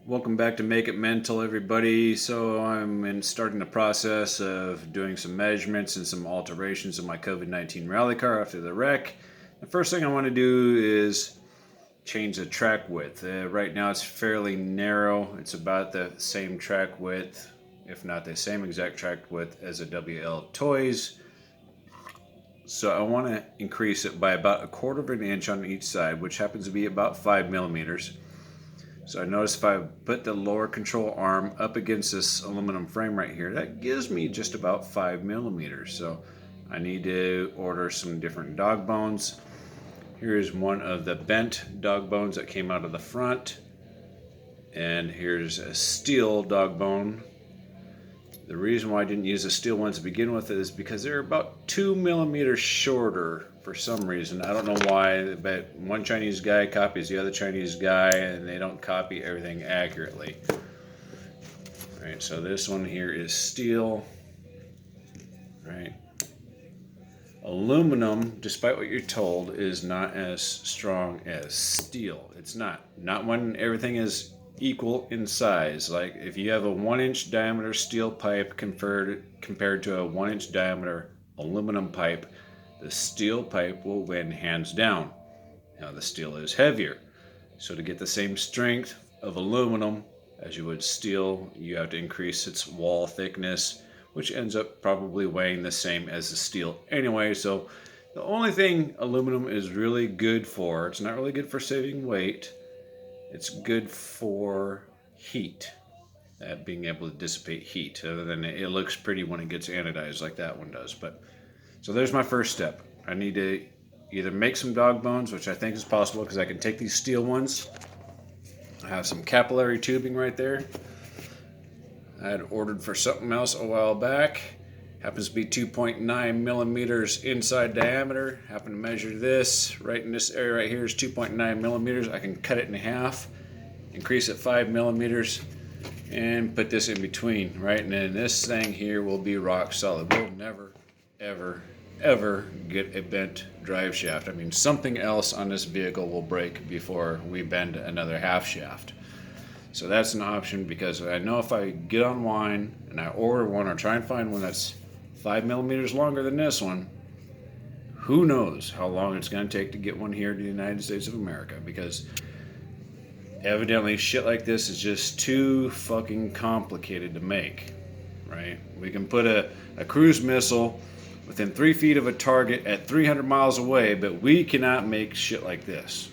Welcome back to Make It Mental, everybody. So I'm starting the process of doing some measurements and some alterations of my COVID-19 rally car after the wreck. The first thing I want to do is change the track width. Right now it's fairly narrow. It's about the same track width, if not the same exact track width as a WL Toys. So I want to increase it by about 1/4 of an inch on each side, which happens to be about 5 millimeters. So I notice if I put the lower control arm up against this aluminum frame right here, that gives me just about 5 millimeters. So I need to order some different dog bones. Here's one of the bent dog bones that came out of the front. And here's a steel dog bone. The reason why I didn't use the steel ones to begin with is because they're about 2 millimeters shorter for some reason. I don't know why, but one Chinese guy copies the other Chinese guy and they don't copy everything accurately. Alright, so this one here is steel. Right. Aluminum, despite what you're told, is not as strong as steel. It's not. Not when everything is equal in size. Like if you have a 1-inch diameter steel pipe compared to a 1-inch diameter aluminum pipe, the steel pipe will win hands down. Now the steel is heavier, so to get the same strength of aluminum as you would steel, you have to increase its wall thickness, which ends up probably weighing the same as the steel anyway. So the only thing aluminum is really good for, it's not really good for saving weight. It's good for heat, being able to dissipate heat. Other than it looks pretty when it gets anodized like that one does. But so there's my first step. I need to either make some dog bones, which I think is possible because I can take these steel ones. I have some capillary tubing right there. I had ordered for something else a while back. Happens to be 2.9 millimeters inside diameter. Happen to measure this right in this area right here is 2.9 millimeters. I can cut it in half, increase it 5 millimeters, and put this in between, right? And then this thing here will be rock solid. We'll never, ever, ever get a bent drive shaft. I mean, something else on this vehicle will break before we bend another half shaft. So that's an option because I know if I get online and I order one or try and find one that's 5 millimeters longer than this one, who knows how long it's going to take to get one here to the United States of America, because evidently shit like this is just too fucking complicated to make, right? We can put a cruise missile within 3 feet of a target at 300 miles away, but we cannot make shit like this.